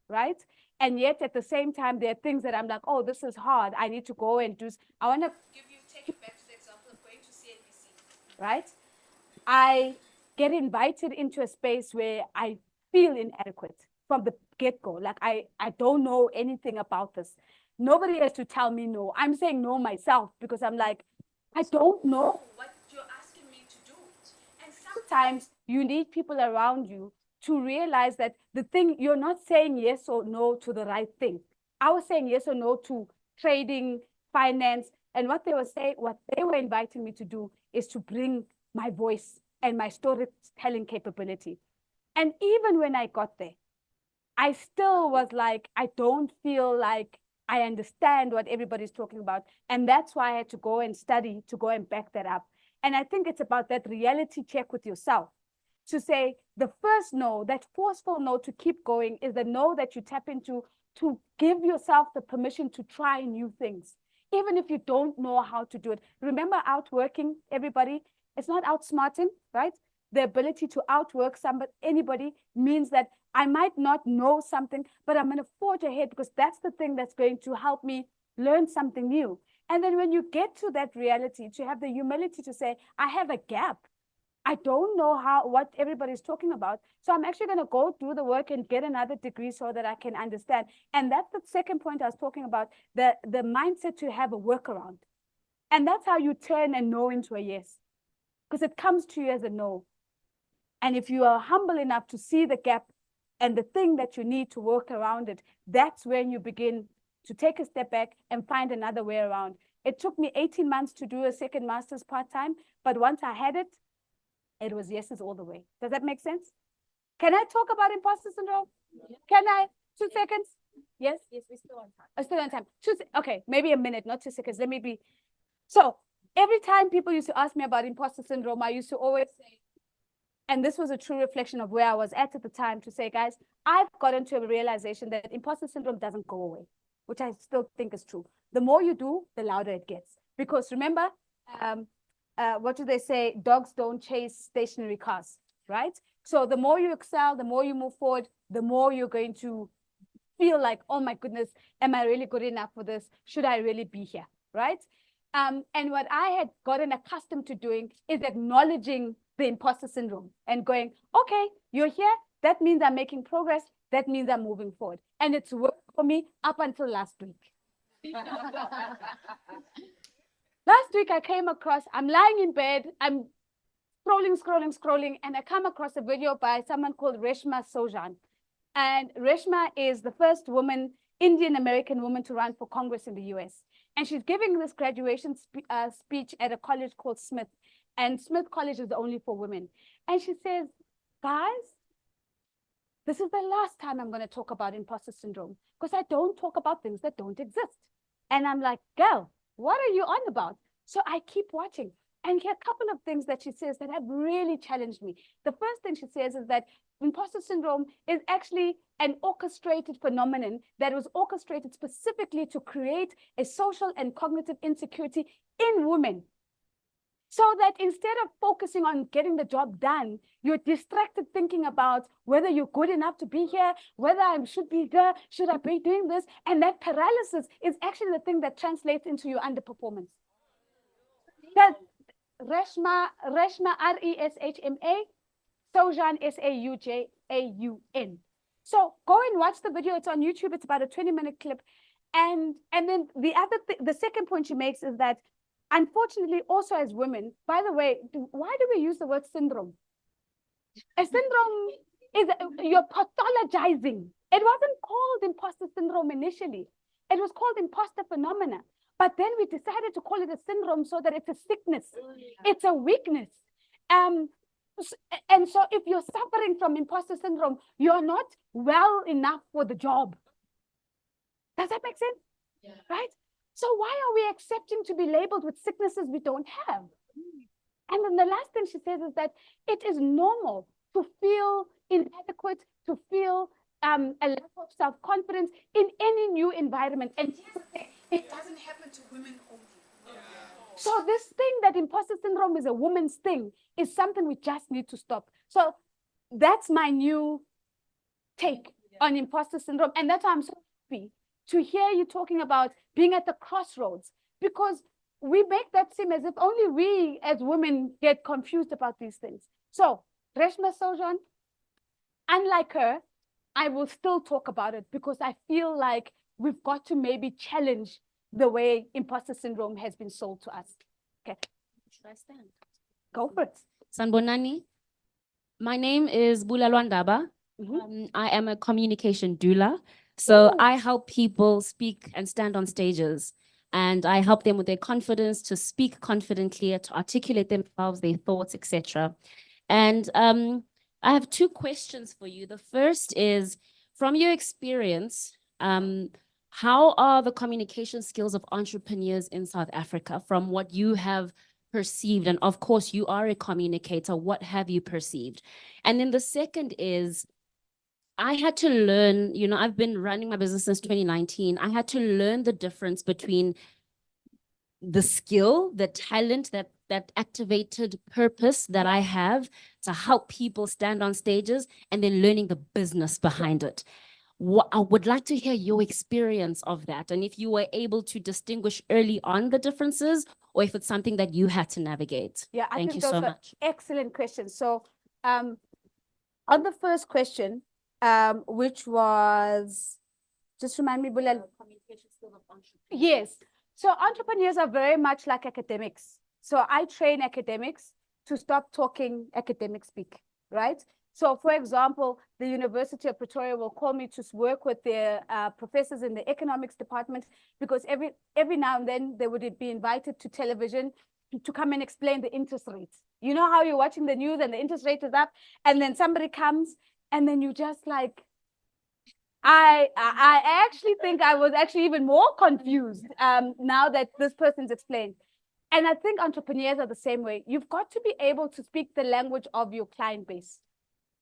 right? And yet at the same time, there are things that I'm like, oh, this is hard. I need to go and do. I want to take you back to the example of going to CNBC, right? I get invited into a space where I feel inadequate from the get-go. Like I don't know anything about this. Nobody has to tell me no. I'm saying no myself because I'm like, I don't know what you're asking me to do. And sometimes you need people around you to realize that the thing, you're not saying yes or no to the right thing. I was saying yes or no to trading, finance, and what they were inviting me to do is to bring my voice and my storytelling capability. And even when I got there, I still was like, I don't feel like I understand what everybody's talking about. And that's why I had to go and study to go and back that up. And I think it's about that reality check with yourself to say the first no, that forceful no to keep going, is the no that you tap into to give yourself the permission to try new things, even if you don't know how to do it. Remember, outworking everybody, it's not outsmarting, right? The ability to outwork anybody means that I might not know something, but I'm going to forge ahead because that's the thing that's going to help me learn something new. And then when you get to that reality, to have the humility to say, I have a gap. I don't know what everybody's talking about. So I'm actually going to go do the work and get another degree so that I can understand. And that's the second point I was talking about, the mindset to have a workaround. And that's how you turn a no into a yes, because it comes to you as a no. And if you are humble enough to see the gap and the thing that you need to work around it, that's when you begin to take a step back and find another way around. It took me 18 months to do a second master's part-time, but once I had it, it was yeses all the way. Does that make sense? Can I talk about imposter syndrome? Yeah. Can I? 2 seconds? Yes? Yes, we're still on time. I'm still on time. Okay, maybe a minute, not 2 seconds. Let me be. So every time people used to ask me about imposter syndrome, I used to always say, And this was a true reflection of where I was at the time, to say, guys, I've gotten to a realization that imposter syndrome doesn't go away, which I still think is true. The more you do, the louder it gets. Because remember, what do they say? Dogs don't chase stationary cars, right? So the more you excel, the more you move forward, the more you're going to feel like, oh my goodness, am I really good enough for this? Should I really be here, right? And what I had gotten accustomed to doing is acknowledging the imposter syndrome and going, okay, you're here. That means I'm making progress. That means I'm moving forward. And it's worked for me up until last week. Last week, I came across, I'm lying in bed, I'm scrolling, and I come across a video by someone called Reshma Sojan. And Reshma is the first woman, Indian American woman, to run for Congress in the US. And she's giving this graduation speech at a college called Smith. And Smith College is only for women. And she says, guys, this is the last time I'm going to talk about imposter syndrome, because I don't talk about things that don't exist. And I'm like, girl, what are you on about? So I keep watching. And here are a couple of things that she says that have really challenged me. The first thing she says is that imposter syndrome is actually an orchestrated phenomenon that was orchestrated specifically to create a social and cognitive insecurity in women. So that instead of focusing on getting the job done, you're distracted thinking about whether you're good enough to be here, whether I should be here, should I be doing this? And that paralysis is actually the thing that translates into your underperformance. That Reshma, Reshma, Sojan, Saujaun. So go and watch the video. It's on YouTube. It's about a 20-minute clip. And then the second point she makes is that, unfortunately, also as women, by the way, why do we use the word syndrome? A syndrome is, you're pathologizing. It wasn't called imposter syndrome initially. It was called imposter phenomena. But then we decided to call it a syndrome so that it's a sickness. It's a weakness. And so if you're suffering from imposter syndrome, you're not well enough for the job. Does that make sense? Yeah. Right? So why are we accepting to be labeled with sicknesses we don't have? And then the last thing she says is that it is normal to feel inadequate, to feel a lack of self-confidence in any new environment. And it doesn't happen to women only. Yeah. So this thing that imposter syndrome is a woman's thing is something we just need to stop. So that's my new take on imposter syndrome. And that's why I'm so happy to hear you talking about being at the crossroads, because we make that seem as if only we as women get confused about these things. So Reshma Sojan, unlike her, I will still talk about it because I feel like we've got to maybe challenge the way imposter syndrome has been sold to us. Okay. Should I stand? Go for it. Sanbonani, my name is Bulalwandaba. I am a communication doula. So I help people speak and stand on stages. And I help them with their confidence to speak confidently, to articulate themselves, their thoughts, etc. And I have two questions for you. The first is, from your experience, how are the communication skills of entrepreneurs in South Africa from what you have perceived? And of course, you are a communicator. What have you perceived? And then the second is, I had to learn, you know, I've been running my business since 2019. I had to learn the difference between the skill, the talent, that activated purpose that I have to help people stand on stages, and then learning the business behind it. I would like to hear your experience of that, and if you were able to distinguish early on the differences, or if it's something that you had to navigate. Yeah, I Thank think you so those are much. excellent questions. So on the first question, which was, just remind me, Bulal. Communication skills of entrepreneurs. Yes. So entrepreneurs are very much like academics. So I train academics to stop talking academic speak, right? So for example, the University of Pretoria will call me to work with their professors in the economics department, because every now and then they would be invited to television to come and explain the interest rates. You know how you're watching the news and the interest rate is up, and then somebody comes and then you just like, I actually think I was actually even more confused now that this person's explained. And I think entrepreneurs are the same way. You've got to be able to speak the language of your client base.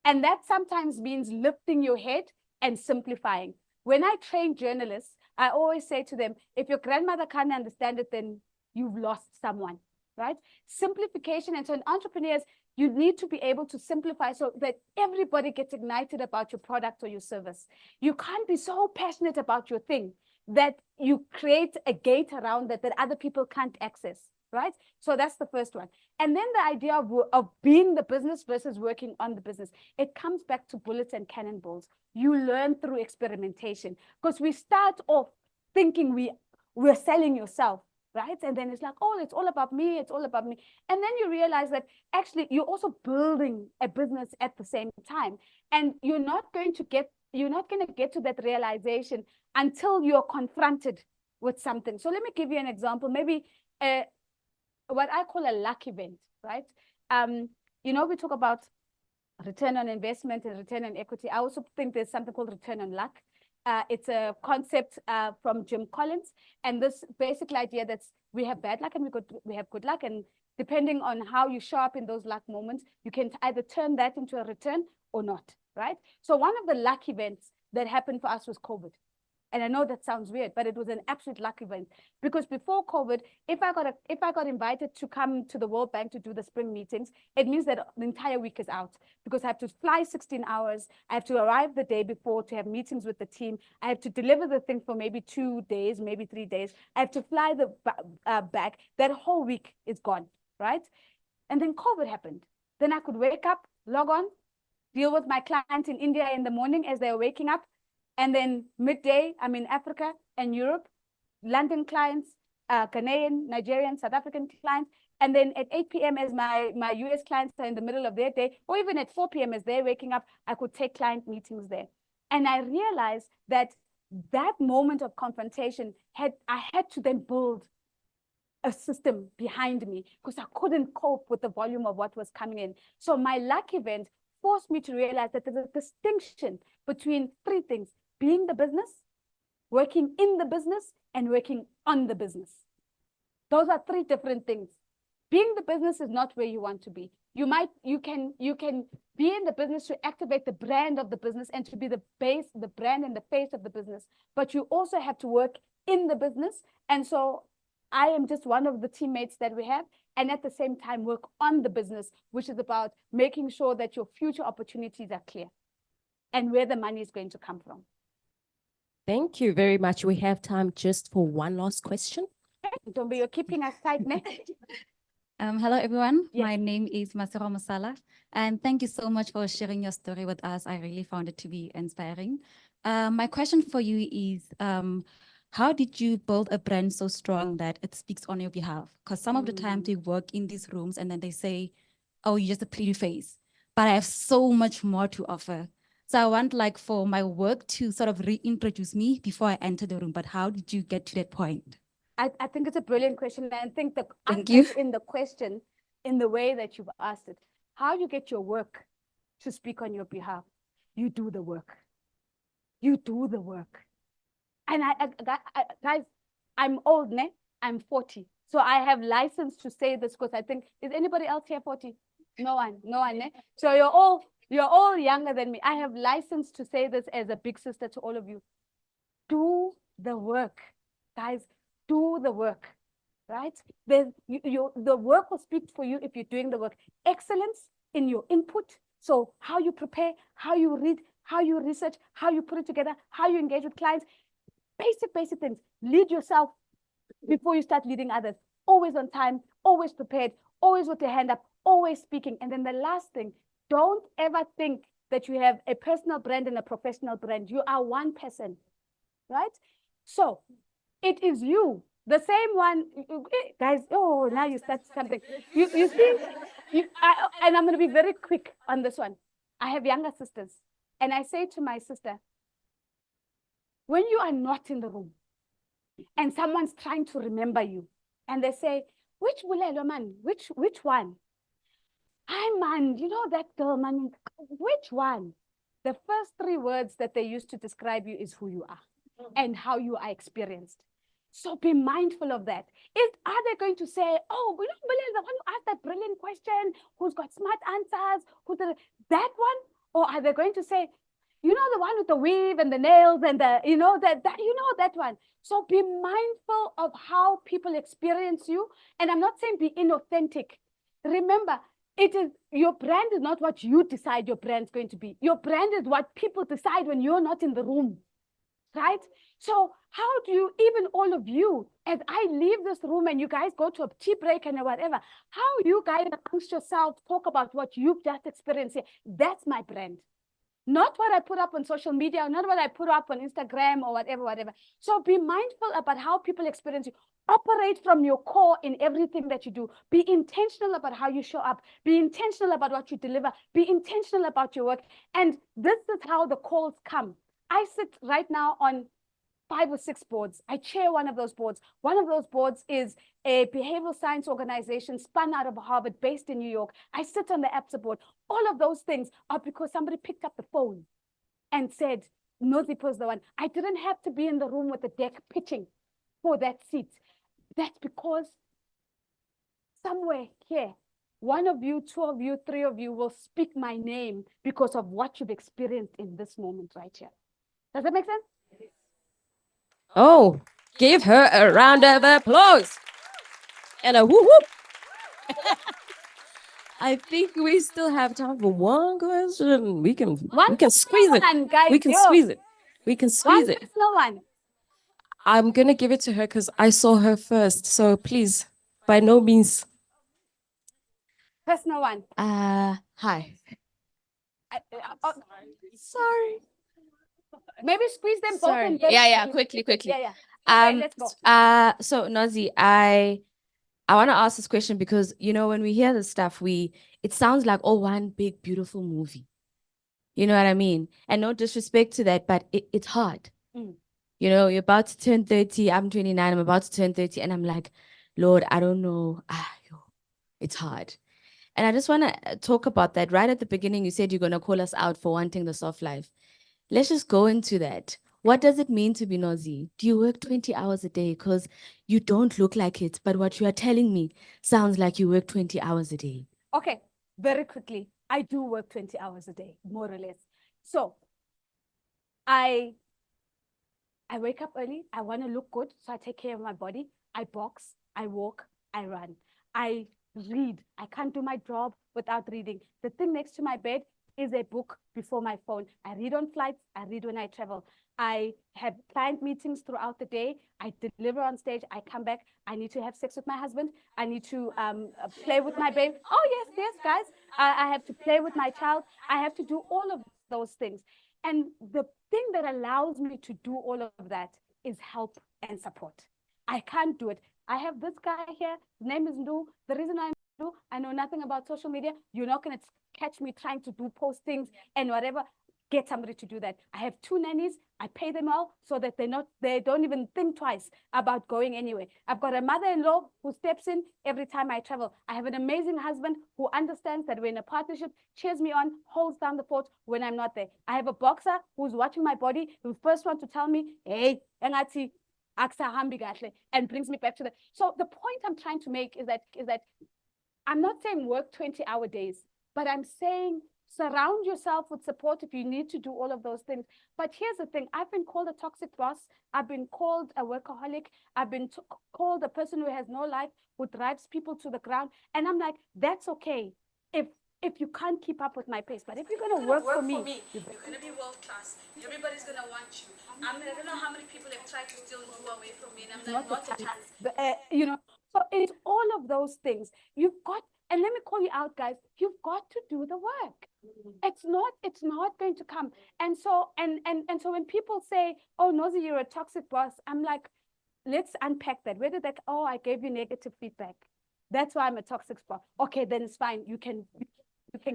And that sometimes means lifting your head and simplifying. When I train journalists, I always say to them, if your grandmother can't understand it, then you've lost someone, right? Simplification. And so in entrepreneurs, you need to be able to simplify so that everybody gets ignited about your product or your service. You can't be so passionate about your thing that you create a gate around that other people can't access, right? So that's the first one. And then the idea of being the business versus working on the business. It comes back to bullets and cannonballs. You learn through experimentation, because we start off thinking we're selling yourself, right? And then it's like, oh, it's all about me. It's all about me. And then you realize that actually you're also building a business at the same time. And you're not going to get to that realization until you're confronted with something. So let me give you an example. Maybe what I call a luck event, right? We talk about return on investment and return on equity. I also think there's something called return on luck. It's a concept from Jim Collins. And this basic idea that we have bad luck and we have good luck. And depending on how you show up in those luck moments, you can either turn that into a return or not, right? So one of the luck events that happened for us was COVID. And I know that sounds weird, but it was an absolute luck event, because before COVID, if I got invited to come to the World Bank to do the spring meetings, it means that the entire week is out, because I have to fly 16 hours. I have to arrive the day before to have meetings with the team. I have to deliver the thing for maybe 2 days, maybe 3 days. I have to fly back. That whole week is gone, right? And then COVID happened. Then I could wake up, log on, deal with my clients in India in the morning as they're waking up. And then midday, I'm in Africa and Europe, London clients, Ghanaian, Nigerian, South African clients. And then at 8 p.m. as my US clients are in the middle of their day, or even at 4 p.m. as they're waking up, I could take client meetings there. And I realized that moment of confrontation, I had to then build a system behind me, because I couldn't cope with the volume of what was coming in. So my luck event forced me to realize that there's a distinction between 3 things: being the business, working in the business, and working on the business. Those are 3 different things. Being the business is not where you want to be. You can be in the business to activate the brand of the business and to be the base, the brand and the face of the business, but you also have to work in the business. And so I am just one of the teammates that we have, and at the same time work on the business, which is about making sure that your future opportunities are clear and where the money is going to come from. Thank you very much. We have time just for one last question. Ntombi, you're keeping us tight, ne? Hello, everyone. Yes. My name is Masero Musala, and thank you so much for sharing your story with us. I really found it to be inspiring. My question for you is, how did you build a brand so strong that it speaks on your behalf? Because some of the times we work in these rooms and then they say, oh, you're just a pretty face, but I have so much more to offer. So I want for my work to sort of reintroduce me before I enter the room, but how did you get to that point? I think it's a brilliant question. And I think the Thank answer you. in the question, in the way that you've asked it, how you get your work to speak on your behalf. You do the work. You do the work. And guys, I'm old, ne? I'm 40. So I have license to say this, because I think, is anybody else here 40? No one, ne? So you're all younger than me. I have license to say this as a big sister to all of you. Do the work, guys. Do the work, right? The work will speak for you if you're doing the work. Excellence in your input. So how you prepare, how you read, how you research, how you put it together, how you engage with clients. Basic things. Lead yourself before you start leading others. Always on time, always prepared, always with your hand up, always speaking. And then the last thing, don't ever think that you have a personal brand and a professional brand. You are one person, right? So it is you, the same one, guys. Oh, now you start something. You see, and I'm going to be very quick on this one. I have younger sisters, and I say to my sister, when you are not in the room and someone's trying to remember you, and they say, which Bulelo man, which one? Hi man, you know that girl man, which one? The first 3 words that they use to describe you is who you are and how you are experienced. So be mindful of that. Are they going to say, oh, we don't believe the one who asked that brilliant question, who's got smart answers, that one? Or are they going to say, you know, the one with the weave and the nails and the, that one. So be mindful of how people experience you. And I'm not saying be inauthentic. Remember, your brand is not what you decide your brand's going to be. Your brand is what people decide when you're not in the room, right? So how do you, even all of you, as I leave this room and you guys go to a tea break and whatever, how you guys amongst yourselves talk about what you've just experienced here? That's my brand. Not what I put up on social media, not what I put up on Instagram or whatever. So be mindful about how people experience you. Operate from your core in everything that you do. Be intentional about how you show up. Be intentional about what you deliver. Be intentional about your work. And this is how the calls come. I sit right now on 5 or 6 boards. I chair one of those boards. One of those boards is a behavioral science organization spun out of Harvard, based in New York. I sit on the APSA board. All of those things are because somebody picked up the phone and said, Nozipho is the one. I didn't have to be in the room with the deck pitching for that seat. That's because somewhere here, 1 of you, 2 of you, 3 of you will speak my name because of what you've experienced in this moment right here. Does that make sense? Oh, give her a round of applause and a whoop whoop. I think we still have time for one question. We can squeeze it. Guys, We can squeeze it. We can squeeze it. No one. I'm gonna give it to her because I saw her first. So please, by no means. Personal one. Hi. Sorry. Maybe squeeze them both. Sorry. And then- Yeah, quickly. Yeah. Okay, let's go. So Nozi, I want to ask this question because, you know, when we hear this stuff, it sounds like one big, beautiful movie. You know what I mean? And no disrespect to that, but it's hard. Mm. You know, you're about to turn 30. I'm 29. I'm about to turn 30. And I'm like, Lord, I don't know. It's hard. And I just want to talk about that. Right at the beginning, you said you're going to call us out for wanting the soft life. Let's just go into that. What does it mean to be Nozi? Do you work 20 hours a day? Because you don't look like it, but what you are telling me sounds like you work 20 hours a day. Okay, very quickly. I do work 20 hours a day, more or less. So I wake up early. I want to look good, so I take care of my body. I box, I walk, I run. I read. I can't do my job without reading. The thing next to my bed is a book before my phone. I read on flights. I read when I travel. I have client meetings throughout the day. I deliver on stage. I come back. I need to have sex with my husband. I need to play with my baby. Oh, yes, guys. I have to play with my child. I have to do all of those things. And the thing that allows me to do all of that is help and support. I can't do it. I have this guy here. His name is Ndu. The reason I know nothing about social media. You're not going to catch me trying to do postings and whatever. Get somebody to do that. I have 2 nannies. I pay them all so that they don't even think twice about going anywhere. I've got a mother-in-law who steps in every time I travel. I have an amazing husband who understands that we're in a partnership, cheers me on, holds down the fort when I'm not there. I have a boxer who's watching my body, who's first one to tell me, hey, engati, and brings me back to that. So the point I'm trying to make is that I'm not saying work 20-hour days, but I'm saying surround yourself with support if you need to do all of those things. But here's the thing. I've been called a toxic boss. I've been called a workaholic. I've been called a person who has no life, who drives people to the ground. And I'm like, that's okay if you can't keep up with my pace. But if you're going to work for me, you're going to be world class. Everybody's going to want you. I don't know how many people have tried to steal you away from me. And I'm like, not a chance. So it's all of those things. You've got, and let me call you out, guys. You've got to do the work. It's not going to come. And so so when people say, oh, Nozi, you're a toxic boss, I'm like, let's unpack that. Where did that, oh, I gave you negative feedback. That's why I'm a toxic boss. Okay, then it's fine. You can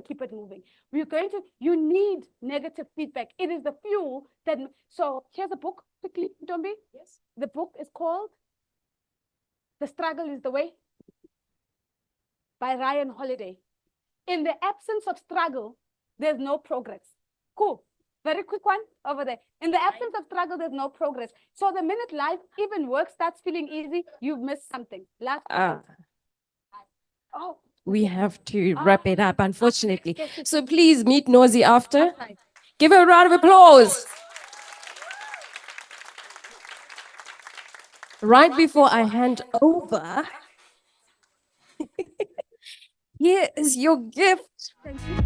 keep it moving. You need negative feedback. It is the fuel that, so here's a book, quickly, Dombi. Yes. The book is called The Struggle is the Way by Ryan Holiday. In the absence of struggle, there's no progress. Cool. Very quick one over there. In the absence of struggle, there's no progress. So the minute life, even work, starts feeling easy, you've missed something. Last Ah, oh, we have to Ah, wrap it up, unfortunately. yes, yes. So please meet Nozi after. outside. Give her a round of applause. Right before I hand over, here is your gift. Thank you.